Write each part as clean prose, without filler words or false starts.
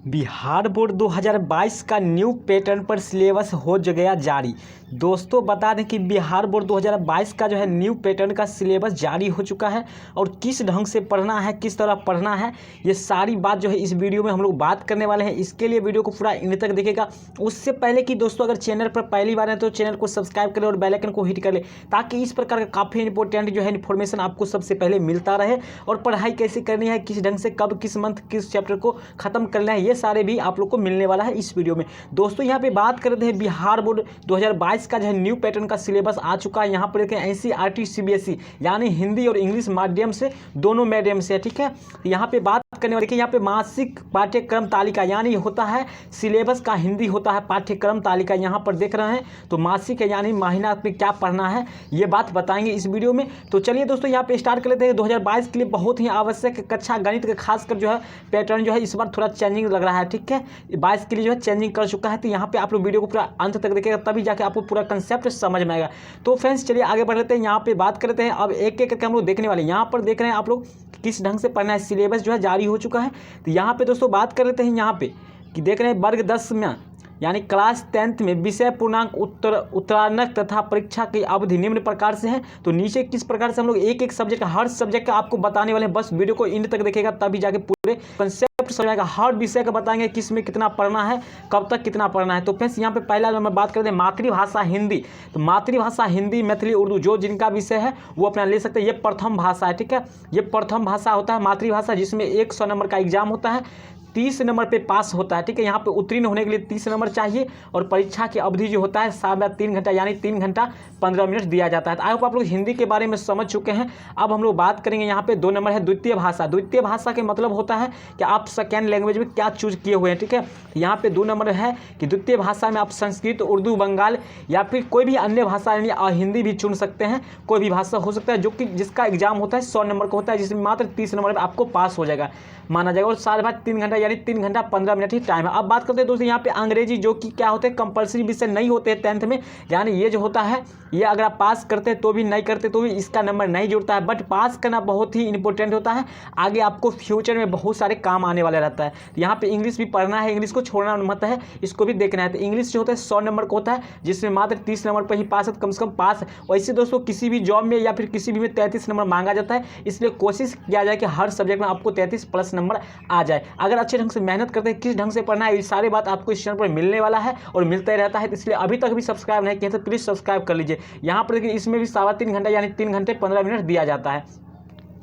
Bihar board 2022 का new pattern पर syllabus हो गया जारी। दोस्तों बता दें कि बिहार बोर्ड 2022 का जो है न्यू पैटर्न का सिलेबस जारी हो चुका है और किस ढंग से पढ़ना है, किस तरह पढ़ना है, ये सारी बात जो है इस वीडियो में हम लोग बात करने वाले हैं। इसके लिए वीडियो को पूरा एंड तक देखेगा। उससे पहले कि दोस्तों अगर चैनल पर पहली बार है तो चैनल को सब्सक्राइब करें और बेल आइकन को हिट कर ले, ताकि इस प्रकार का काफ़ी इंपॉर्टेंट जो है इन्फॉर्मेशन आपको सबसे पहले मिलता रहे। और पढ़ाई कैसे करनी है, किस ढंग से, कब, किस मंथ, किस चैप्टर को खत्म करना है, ये सारे भी आप लोग को मिलने वाला है इस वीडियो में। दोस्तों यहाँ पे बात करते हैं बिहार बोर्ड 2022 का जो है न्यू पैटर्न का सिलेबस आ चुका है। यहाँ पर देखें एनसीईआरटी सीबीएसई यानी हिंदी और इंग्लिश माध्यम से दोनों मीडियम से है, ठीक है। यहाँ पे बात करने वाले देखिए यहाँ पे मासिक पाठ्यक्रम तालिका यानी होता है सिलेबस का हिंदी होता है पाठ्यक्रम तालिका। यहाँ पर देख रहे हैं तो मासिक है यानी महीना में क्या पढ़ना है ये बात बताएंगे इस वीडियो में। तो चलिए दोस्तों यहाँ पे स्टार्ट कर लेते हैं। 2022 के लिए बहुत ही आवश्यक कक्षा गणित का खासकर जो है पैटर्न जो है इस बार थोड़ा चेंजिंग लग रहा है, ठीक है। 22 के लिए जो है चेंजिंग कर चुका है। तो यहाँ पे आप लोग वीडियो को पूरा अंत तक देखेगा तभी जाके आपको पूरा कंसेप्ट समझ में आएगा। तो फ्रेंड्स चलिए आगे बढ़ लेते हैं। यहाँ पे बात करते हैं अब एक एक करके हम लोग देखने वाले। यहाँ पर देख रहे हैं आप लोग किस ढंग से पढ़ना है, सिलेबस जो है जारी हो चुका है। तो यहाँ पे दोस्तों बात कर लेते हैं यहाँ पे कि देख रहे हैं वर्ग 10 में यानी क्लास 10th में विषय पूर्णांक उत्तरांक तथा परीक्षा की अवधि निम्न प्रकार से है। तो नीचे किस प्रकार से हम लोग एक एक सब्जेक्ट हर सब्जेक्ट का आपको बताने वाले हैं। बस वीडियो को एंड तक देखेगा तभी जाके पूरे कंसेप्ट समझ आएगा। हर विषय का बताएंगे किस में कितना पढ़ना है, कब तक कितना पढ़ना है। तो फ्रेंड्स यहाँ पे पहला नंबर बात करते हैं मातृभाषा हिंदी। तो मातृभाषा हिंदी, मैथिली, उर्दू जो जिनका विषय है वो अपना ले सकते हैं। ये प्रथम भाषा है, ठीक है। ये प्रथम भाषा होता है मातृभाषा, जिसमें 100 नंबर का एग्जाम होता है, 30 नंबर पे पास होता है, ठीक है। यहाँ पे उत्तीर्ण होने के लिए 30 नंबर चाहिए और परीक्षा की अवधि जो होता है 3 घंटा यानी 3 घंटा 15 मिनट दिया जाता है। तो आई होप आप लोग हिंदी के बारे में समझ चुके हैं। अब हम लोग बात करेंगे यहाँ पे 2 नंबर है द्वितीय भाषा। द्वितीय भाषा के मतलब होता है कि आप सेकेंड लैंग्वेज में क्या चूज किए हुए हैं, ठीक है। यहाँ पे 2 नंबर है कि द्वितीय भाषा में आप संस्कृत, उर्दू, बंगाल या फिर कोई भी अन्य भाषा यानी हिंदी भी चुन सकते हैं। कोई भी भाषा हो सकता है जो कि जिसका एग्जाम होता है 100 नंबर का होता है, जिसमें मात्र 30 नंबर में आपको पास हो जाएगा माना जाएगा। और साल भर 3 घंटा यानी 3 घंटा 15 मिनट ही टाइम है। अब बात करते हैं दोस्तों यहाँ पे अंग्रेजी, जो कि क्या होते हैं कंपलसरी विषय नहीं होते हैं 10th में। यानी ये जो होता है ये अगर आप पास करते हैं तो भी, नहीं करते तो भी इसका नंबर नहीं जुड़ता है। बट पास करना बहुत ही इंपॉर्टेंट होता है, आगे आपको फ्यूचर में बहुत सारे काम आने वाले रहता है। तो यहाँ पे इंग्लिश भी पढ़ना है, इंग्लिश को छोड़ना मत है, इसको भी देखना है। तो इंग्लिश जो होता है 100 नंबर का होता है, जिसमें मात्र 30 नंबर पर ही पास है, कम से कम पास। वैसे दोस्तों किसी भी जॉब में या फिर किसी भी में 33 नंबर मांगा जाता है, इसलिए कोशिश किया जाए कि हर सब्जेक्ट में आपको 33 प्लस नंबर आ जाए। अगर अच्छे ढंग से मेहनत करते हैं, किस ढंग से पढ़ना है, ये सारी बात आपको इस चैनल पर मिलने वाला है और मिलता ही रहता है। इसलिए अभी तक भी सब्सक्राइब नहीं किया तो प्लीज़ सब्सक्राइब कर लीजिए। यहाँ पर देखिए इसमें भी 3.25 घंटा यानी 3 घंटे 15 मिनट दिया जाता है।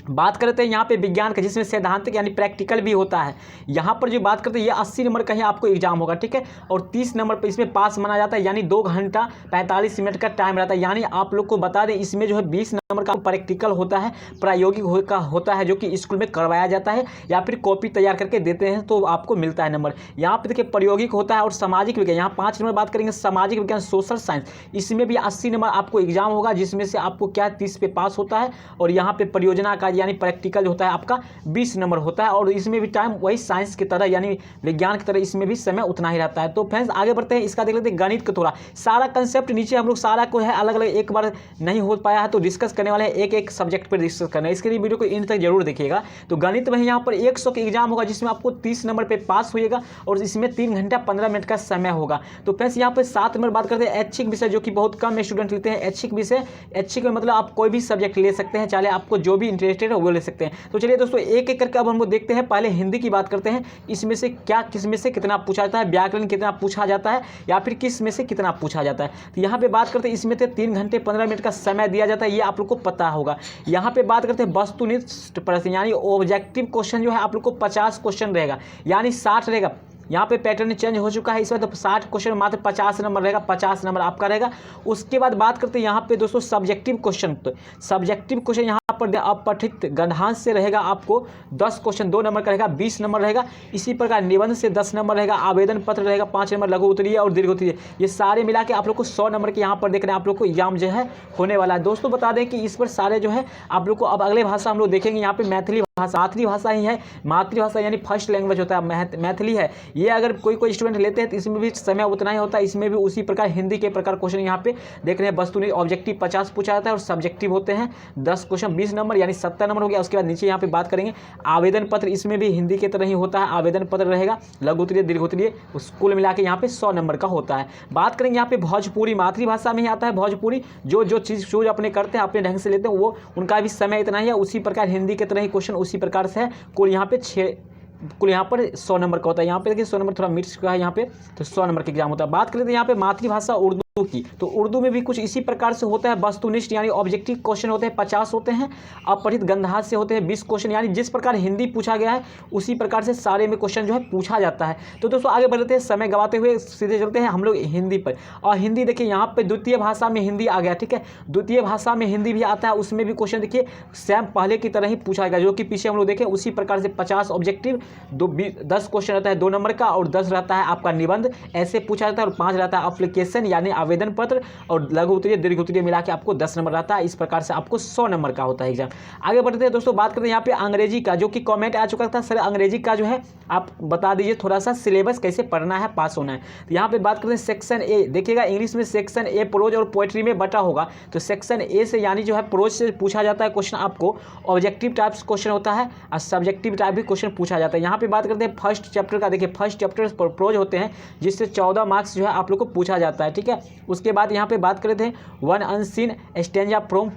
बात करते हैं यहाँ पे विज्ञान का, जिसमें सैद्धांतिक यानी प्रैक्टिकल भी होता है। यहाँ पर जो बात करते हैं ये 80 नंबर का ही आपको एग्जाम होगा, ठीक है। और 30 नंबर पर इसमें पास माना जाता है, यानी 2 घंटा 45 मिनट का टाइम रहता है। यानी आप लोग को बता दें इसमें जो है 20 नंबर का प्रैक्टिकल होता है, प्रायोगिक होता है, जो कि स्कूल में करवाया जाता है या फिर कॉपी तैयार करके देते हैं तो आपको मिलता है नंबर। यहाँ पर देखिए प्रायोगिक होता है और सामाजिक विज्ञान, यहाँ 5 नंबर बात करेंगे सामाजिक विज्ञान सोशल साइंस। इसमें भी 80 नंबर आपको एग्जाम होगा, जिसमें से आपको क्या 30 पे पास होता है। और यहाँ पे परियोजना का यानी प्रैक्टिकल होता है आपका 20 नंबर होता है। और इसमें भी टाइम वही साइंस की तरह यानी विज्ञान की तरह इसमें भी समय उतना ही रहता है। तो फ्रेंड्स आगे बढ़ते हैं, इसका देख लेते हैं गणित का थोड़ा सारा कंसेप्ट नीचे हम लोग सारा को है अलग अलग, एक बार नहीं हो पाया है तो डिस्कस करने वाले हैं, एक एक सब्जेक्ट पर डिस्कस करना है। इसके लिए वीडियो को इन तक जरूर देखिएगा। तो गणित में यहाँ पर 100 का एग्जाम होगा, जिसमें आपको 30 नंबर पर पास होइएगा और इसमें 3 घंटा 15 मिनट का समय होगा। तो फ्रेंड्स यहाँ पर 7 नंबर बात करते हैं ऐच्छिक विषय, जो कि बहुत कम स्टूडेंट लेते हैं ऐच्छिक विषय। ऐच्छिक में मतलब आप कोई भी सब्जेक्ट ले सकते हैं, चाहे आपको जो भी इंटरेस्टेड है वो ले सकते हैं। तो चलिए दोस्तों एक एक करके अब हम लोग देखते हैं। पहले हिंदी की बात करते हैं, इसमें से क्या किस में से कितना पूछा जाता है, व्याकरण कितना पूछा जाता है या फिर किस में से कितना पूछा जाता है। तो यहाँ पे बात करते हैं इसमें से 3 घंटे 15 मिनट का समय दिया जाता है, ये आप लोग को पता होगा। यहाँ पे बात करते हैं वस्तुनिष्ठ प्रश्न यानी ऑब्जेक्टिव क्वेश्चन जो है आप लोग को 50 क्वेश्चन रहेगा, यानी 60 रहेगा। यहाँ पे पैटर्न चेंज हो चुका है इस बार, तो 60 क्वेश्चन मात्र 50 नंबर रहेगा, 50 नंबर आपका रहेगा। उसके बाद बात करते हैं यहाँ पे दोस्तों सब्जेक्टिव क्वेश्चन। तो सब्जेक्टिव क्वेश्चन यहाँ पर अपठित गद्यांश से रहेगा आपको 10 क्वेश्चन 2 नंबर का रहेगा, 20 नंबर रहेगा। इसी प्रकार निबंध से 10 नंबर रहेगा, आवेदन पत्र रहेगा 5 नंबर, लघु उत्तरीय और दीर्घ उत्तरीय, ये सारे मिला के आप लोग को 100 नंबर के यहाँ पर देख रहे हैं आप लोग को एग्जाम जो है होने वाला है। दोस्तों बता दें कि इस पर सारे जो है आप लोग को अब अगले भाषा हम लोग देखेंगे यहाँ पे मैथिली भाषा मातृभाषा ही है। मातृभाषा यानी फर्स्ट लैंग्वेज होता है, मैथिली है। ये अगर कोई स्टूडेंट लेते हैं तो इसमें भी समय उतना ही होता है, इसमें भी उसी प्रकार हिंदी के प्रकार क्वेश्चन यहाँ पे देख रहे हैं। वस्तुनिष्ठ ऑब्जेक्टिव 50 पूछा जाता है और सब्जेक्टिव होते हैं 10 क्वेश्चन 20 नंबर यानी 70 नंबर हो गया। उसके बाद नीचे यहाँ पे बात करेंगे आवेदन पत्र, इसमें भी हिंदी की तरह ही होता है, आवेदन पत्र रहेगा। लघु उत्तरीय दीर्घ उत्तरीय कुल मिला के यहाँ पे 100 नंबर का होता है। बात करेंगे यहाँ पे भोजपुरी, मातृभाषा में ही आता है भोजपुरी। जो चीज़ अपने करते हैं अपने ढंग से लेते हैं, वो उनका भी समय इतना ही है, उसी प्रकार हिंदी की तरह ही क्वेश्चन उसी प्रकार से है। कुल यहाँ पे 100 नंबर का होता है। यहाँ पे देखिए 100 नंबर थोड़ा मिर्च का है यहाँ पे, तो 100 नंबर का एग्जाम होता है। बात करें तो यहाँ पे मातृभाषा उर्दू की, तो उर्दू में भी कुछ इसी प्रकार से होता है। वस्तुनिष्ठ यानी ऑब्जेक्टिव क्वेश्चन होते हैं 50 होते हैं। अपठित गंधार से होते हैं 20 क्वेश्चन, यानी जिस प्रकार हिंदी पूछा गया है उसी प्रकार से सारे में क्वेश्चन जो है पूछा जाता है। तो दोस्तों आगे बढ़ते हैं, समय गवाते हुए सीधे चलते हैं हम लोग हिंदी पर। और हिंदी देखिए यहाँ पे द्वितीय भाषा में हिंदी आ गया, ठीक है। द्वितीय भाषा में हिंदी भी आता है, उसमें भी क्वेश्चन देखिए सेम पहले की तरह ही पूछा गया, जो कि पीछे हम लोग देखें उसी प्रकार से 50 ऑब्जेक्टिव, 10 क्वेश्चन रहता है 2 नंबर का, और 10 रहता है आपका निबंध, ऐसे पूछा जाता है। और 5 रहता है एप्लीकेशन यानी आवेदन पत्र, और लघु उत्तरीय दीर्घ उत्तरीय मिला के आपको 10 नंबर रहता है। इस प्रकार से आपको 100 नंबर का होता है एग्जाम। आगे बढ़ते हैं दोस्तों, बात करते हैं यहाँ पे अंग्रेजी का, जो कि कमेंट आ चुका था सर अंग्रेजी का जो है आप बता दीजिए थोड़ा सा सिलेबस कैसे पढ़ना है, पास होना है। तो यहाँ पे बात करते हैं सेक्शन ए, देखिएगा इंग्लिश में सेक्शन ए प्रोज और पोएट्री में बटा होगा। तो सेक्शन ए से यानी जो है प्रोज से पूछा जाता है क्वेश्चन, आपको ऑब्जेक्टिव टाइप्स क्वेश्चन होता है और सब्जेक्टिव टाइप भी क्वेश्चन पूछा जाता है। यहाँ पे बात करते हैं फर्स्ट चैप्टर का, देखिए फर्स्ट चैप्टर प्रोज होते हैं जिससे 14 मार्क्स जो है आप लोग को पूछा जाता है, ठीक है। उसके बाद यहाँ पे बात करते हैं one unseen stanza from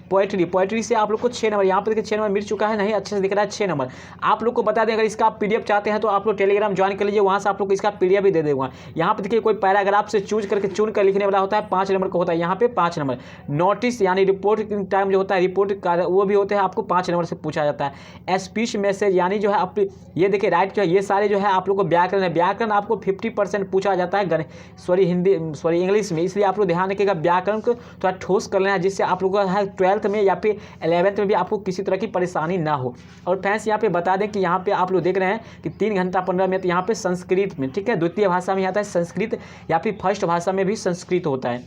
poetry से आप लोग को 6 नंबर, यहाँ पे देखिए 6 नंबर मिल चुका है, नहीं अच्छे से दिख रहा है 6 नंबर। आप लोग को बता दें अगर इसका आप पीडीएफ चाहते हैं तो आप लोग टेलीग्राम ज्वाइन कर लीजिए, वहाँ से आप लोग को इसका पीडीएफ भी दे दूँगा। यहाँ पे देखिए कोई पैराग्राफ से चुन कर लिखने वाला होता है, 5 नंबर का होता है, यहाँ पे 5 नंबर। नोटिस यानी रिपोर्ट टाइम जो होता है, रिपोर्ट का वो भी होते हैं, आपको 5 नंबर से पूछा जाता है। स्पीच मैसेज यानी जो है आप ये देखिए राइट जो है, ये सारे जो है आप लोग को व्याकरण है, व्याकरण आपको 50% पूछा जाता है इंग्लिश में, इसलिए आप लोग ध्यान रखिएगा व्याकरण को थोड़ा ठोस कर लेना है, जिससे आप लोग को 12th में या फिर 11th में भी आपको किसी तरह की परेशानी ना हो। और फ्रेंड्स यहाँ पे बता दें कि यहाँ पे आप लोग देख रहे हैं कि 3 घंटा 15 मिनट यहाँ पे संस्कृत में, ठीक है, द्वितीय भाषा में आता है संस्कृत, या फिर फर्स्ट भाषा में भी संस्कृत होता है।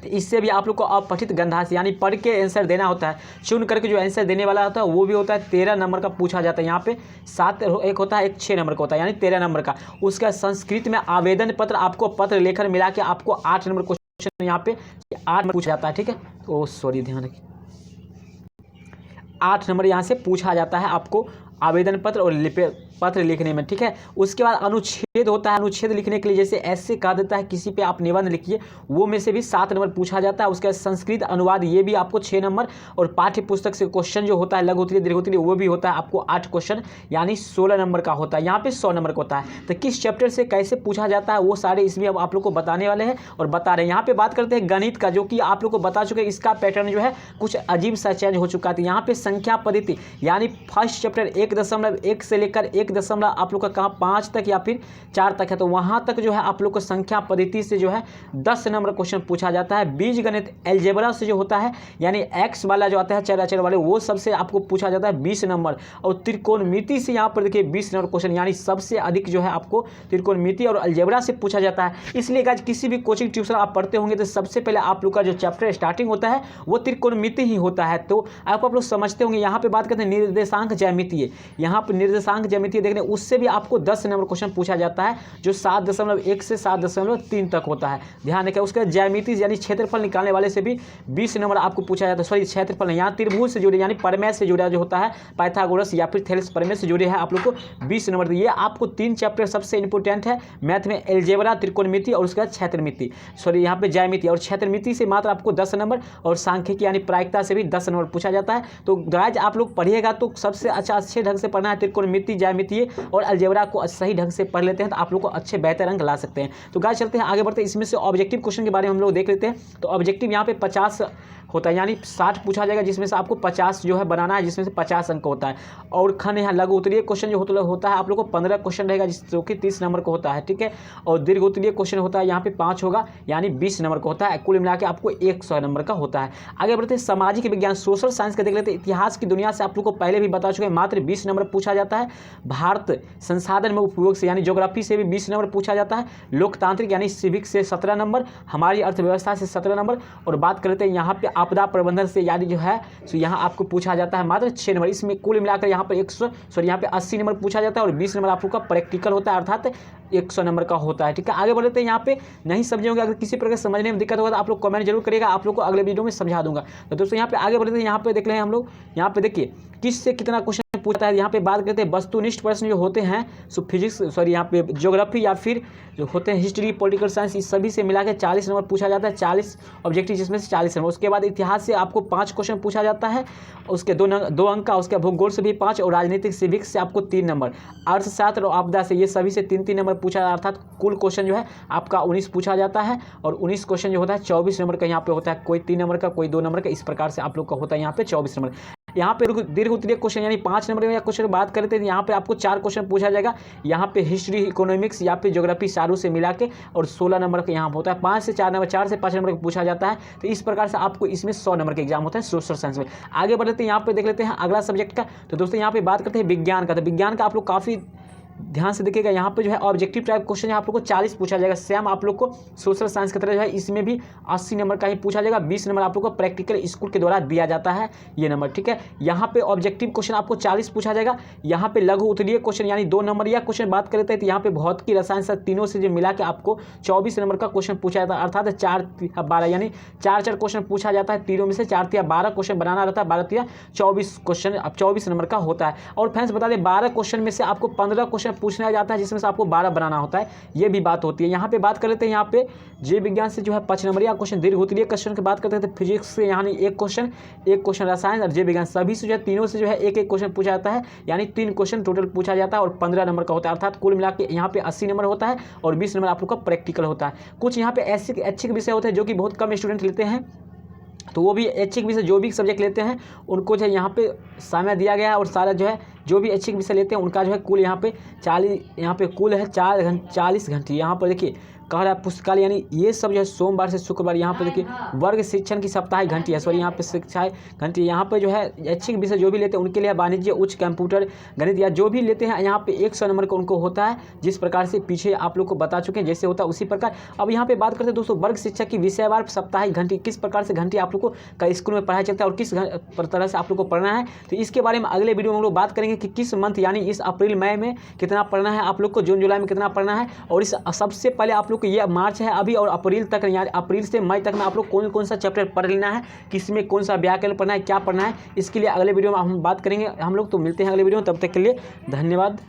इससे भी आप लोग को अपठित गंधार यानी पढ़ के आंसर देना होता है, चुन करके जो आंसर देने वाला होता है वो भी होता है 13 नंबर का पूछा जाता है। यहाँ पे 7 एक होता है, एक 6 नंबर का होता है, यानी 13 नंबर का। उसका संस्कृत में आवेदन पत्र, आपको पत्र लेखन मिला के आपको 8 नंबर क्वेश्चन यहाँ पे 8 नंबर पूछा जाता है, ठीक है। ओ सॉरी, ध्यान रखिए 8 नंबर यहाँ से पूछा जाता है आपको आवेदन पत्र और पत्र लिखने में, ठीक है। उसके बाद अनुच्छेद होता है, अनुच्छेद लिखने के लिए जैसे ऐसे कहा देता है किसी पे आप निबंध लिखिए, वो में से भी 7 नंबर पूछा जाता है। उसके बाद संस्कृत अनुवाद, ये भी आपको 6 नंबर, और पाठ्य पुस्तक से क्वेश्चन जो होता है लघु उत्तरीय दीर्घ उत्तरीय वो भी होता है आपको 8 क्वेश्चन, यानी 16 नंबर का होता है। यहाँ पे 100 नंबर का होता है। तो किस चैप्टर से कैसे पूछा जाता है वो सारे इसमें अब आप लोग को बताने वाले हैं और बता रहे हैं। यहाँ पे बात करते हैं गणित का, जो कि आप लोग को बता चुके हैं, इसका पैटर्न जो है कुछ अजीब सा चेंज हो चुका था। यहाँ पे संख्या पद्धति यानी फर्स्ट चैप्टर 1.1 से लेकर 1. आप लोग का कहाँ 5 तक या फिर 4 तक है, तो वहाँ तक जो है आप लोग को संख्या पद्धति से जो है 10 नंबर क्वेश्चन पूछा जाता है। बीज गणित एल्जेब्रा से जो होता है, यानी एक्स वाला जो आता है चर अचर वाले, वो सबसे आपको पूछा जाता है 20 नंबर। और त्रिकोणमिति से यहाँ पर देखिए 20 नंबर क्वेश्चन, यानी सबसे अधिक जो है आपको त्रिकोणमिति और अलजेब्रा से पूछा जाता है। इसलिए गाइस किसी भी कोचिंग ट्यूशन आप पढ़ते होंगे तो सबसे पहले आप लोग का जो चैप्टर स्टार्टिंग होता है वो त्रिकोणमिति ही होता है। तो आप लोग समझते होंगे। यहाँ पे बात करते हैं निर्देशांक ज्यामितीय, यहाँ पर निर्देशांक ज्यामितीय देखने उससे भी आपको 10 नंबर क्वेश्चन पूछा जाता है, जो 7.1 से 7.3 तक होता है। ध्यान रखें। उसके ज्यामिति यानी क्षेत्रफल निकालने वाले से भी 20 नंबर आपको पूछा जाता है। सॉरी क्षेत्रफल यहाँ त्रिभुज से जुड़े यानी प्रमेय से जुड़ा जो होता है, पाइथागोरस या फिर थेलेस प्रमेय से जुड़े हैं, आप लोग को 20 नंबर। ये आपको 3 चैप्टर सबसे इंपॉर्टेंट है मैथ में, एल्जेब्रा, त्रिकोणमिति और उसके बाद क्षेत्रमिति, सॉरी यहाँ पे ज्यामिति। और क्षेत्रमिति से मात्र आपको 10 नंबर और सांख्यिकी यानी प्रायिकता से भी 10 नंबर पूछा जाता है। तो गाइस आप लोग पढ़िएगा तो सबसे अच्छे ढंग से पढ़ना है। त्रिकोणमिति, ज्यामिति और अलजेब्रा को सही ढंग से पढ़ लेते हैं तो आप लोग को अच्छे बेहतर अंक ला सकते हैं। तो गाइस चलते हैं आगे बढ़ते हैं। इसमें से ऑब्जेक्टिव क्वेश्चन के बारे में हम लोग देख लेते हैं। तो ऑब्जेक्टिव यहाँ पे 50 होता है, यानी 60 पूछा जाएगा, जिसमें से आपको 50 जो है बनाना है, जिसमें से 50 अंक होता है। और खंड यहाँ लघु उत्तरीय क्वेश्चन जो होता है आप लोग को 15 क्वेश्चन रहेगा, जो कि 30 नंबर का होता है, ठीक है। और दीर्घ उत्तरीय क्वेश्चन होता है यहाँ पे 5 होगा, यानी 20 नंबर का होता है। कुल मिला के आपको 100 नंबर का होता है। आगे बढ़ते हैं सामाजिक विज्ञान, सोशल साइंस का देख लेते हैं। इतिहास की दुनिया से आप लोग को पहले भी बता चुके हैं, मात्र 20 नंबर पूछा जाता है। भारत संसाधन में उपयोग से यानी ज्योग्राफी से भी 20 नंबर पूछा जाता है। लोकतांत्रिक यानी सिविक से 17 नंबर, हमारी अर्थव्यवस्था से 17 नंबर। और बात करते हैं यहाँ पे आपदा प्रबंधन से यानी जो है सो यहाँ आपको पूछा जाता है मात्र 6 नंबर। इसमें कुल मिलाकर यहाँ पर 80 नंबर पूछा जाता है और 20 नंबर आप लोग का प्रैक्टिकल होता है, अर्थात 100 नंबर का होता है। ठीक है, आगे बढ़ लेते हैं। यहाँ पे नहीं समझेंगे, अगर किसी प्रकार समझने में दिक्कत होगा तो आप लोग कमेंट जरूर करिएगा, आप लोग को अगले वीडियो में समझा दूंगा। तो दोस्तों यहाँ पे आगे बढ़ लेते हैं। यहाँ पे देख रहे हैं हम लोग, यहाँ पे देखिए किस से कितना क्वेश्चन पूछता है। यहाँ पे बात करते हैं वस्तुनिष्ठ प्रश्न जो होते हैं सो फिजिक्स यहाँ पे ज्योग्राफी या फिर जो होते हैं हिस्ट्री, पॉलिटिकल साइंस, इस सभी से मिला के 40 नंबर पूछा जाता है, 40 ऑब्जेक्टिव जिसमें से 40 नंबर। उसके बाद इतिहास से आपको 5 क्वेश्चन पूछा जाता है, उसके 2 अंक का, उसके भूगोल से भी 5 और राजनीतिक सिविक्स से आपको 3 नंबर, अर्थशास्त्र और आपदा से ये सभी से 3-3 नंबर पूछा जाता है, अर्थात कुल क्वेश्चन जो है आपका 19 पूछा जाता है। और 19 क्वेश्चन जो होता है 24 नंबर का यहाँ पे होता है, कोई 3 नंबर का, कोई 2 नंबर का, इस प्रकार से आप लोग का होता है यहाँ पे 24 नंबर। यहाँ पे दीर्घ उत्तरीय क्वेश्चन यानी 5 नंबर या क्वेश्चन बात करते हैं, यहाँ पे आपको 4 क्वेश्चन पूछा जाएगा। यहाँ पे हिस्ट्री, इकोनॉमिक्स या फिर ज्योग्राफी चारों से मिला के और 16 नंबर का यहाँ होता है। 5 से 4 नंबर, 4 से 5 नंबर का पूछा जाता है। तो इस प्रकार से आपको इसमें 100 नंबर का एग्जाम होता है सोशल साइंस में। आगे बढ़ लेते हैं, यहाँ पे देख लेते हैं अगला सब्जेक्ट का। तो दोस्तों यहाँ पे बात करते हैं विज्ञान का। तो विज्ञान का आप लोग काफ़ी ध्यान से देखिएगा, यहाँ पे जो है ऑब्जेक्टिव टाइप क्वेश्चन आप लोग को 40 पूछा जाएगा। सेम आप लोग को सोशल साइंस की तरह जो है इसमें भी 80 नंबर का ही पूछा जाएगा। 20 नंबर आप लोग को प्रैक्टिकल स्कूल के द्वारा दिया जाता है ये नंबर। ठीक है, यहाँ पे ऑब्जेक्टिव क्वेश्चन आपको 40 पूछा जाएगा। यहाँ पे लघु उत्तरीय क्वेश्चन यानी 2 नंबर या क्वेश्चन बात करते हैं तो यहाँ पे भौतिकी, रसायन से तीनों से जो मिला के आपको 24 नंबर का क्वेश्चन पूछा जाता है, अर्थात 4-12 यानी 4 क्वेश्चन पूछा जाता है। तीनों में से 4-12 क्वेश्चन बनाना रहता है, 12-24 क्वेश्चन अब 24 नंबर का होता है। और फ्रेंड्स बता दें 12 क्वेश्चन में से आपको 15 क्वेश्चन पूछना जाता है, जिसमें से आपको 12 बनाना होता है, ये भी बात होती है। यहाँ पे बात कर लेते हैं, यहाँ पे जीव विज्ञान से जो है 5 नंबर या क्वेश्चन, दीर्घ उत्तरीय क्वेश्चन की बात करते हैं तो फिजिक्स से यानी 1 क्वेश्चन, रसायन और जीव विज्ञान सभी से जो है तीनों से जो है 1-1 क्वेश्चन पूछा जाता है, यानी 3 क्वेश्चन टोटल पूछा जाता है और 15 नंबर का होता है, अर्थात कुल मिला के यहाँ पे 80 नंबर होता है और 20 नंबर आप लोग का प्रैक्टिकल होता है। कुछ यहाँ पे ऐसे ऐच्छिक विषय होते हैं जो कि बहुत कम स्टूडेंट लेते हैं, तो वो भी ऐच्छिक विषय जो भी सब्जेक्ट लेते हैं उनको जो है यहाँ पे समय दिया गया है और सारा जो है जो भी ऐच्छिक विषय लेते हैं उनका जो है कुल यहाँ पे 40 घंटे यहाँ पर देखिए कह रहा है पुस्तकालय, यानी ये सब जो है सोमवार से शुक्रवार यहाँ पे देखिए वर्ग शिक्षण की साप्ताहिक घंटी है, सॉरी यहाँ पे शिक्षाएं घंटी, यहाँ पे जो है ऐच्छिक विषय जो भी लेते हैं उनके लिए वाणिज्य, उच्च कंप्यूटर, गणित या जो भी लेते हैं यहाँ पे 100 नंबर का उनको होता है, जिस प्रकार से पीछे आप लोग को बता चुके हैं जैसे होता है उसी प्रकार। अब यहाँ पे बात करते हैं दोस्तों वर्ग शिक्षा की विषयवार साप्ताहिक घंटी, किस प्रकार से घंटी आप लोग को का स्कूल में पढ़ाया चलता है और किस तरह से आप लोग को पढ़ना है, तो इसके बारे में अगले वीडियो में हम लोग बात करेंगे कि किस मंथ यानी इस अप्रैल मई में कितना पढ़ना है आप लोग को, जून जुलाई में कितना पढ़ना है, और इस सबसे पहले आप लोग को ये मार्च है अभी और अप्रैल तक यानी अप्रैल से मई तक में आप लोग कौन कौन सा चैप्टर पढ़ लेना है, किसमें कौन सा व्याकरण पढ़ना है, क्या पढ़ना है, इसके लिए अगले वीडियो में हम बात करेंगे हम लोग। तो मिलते हैं अगले वीडियो में, तब तक के लिए धन्यवाद।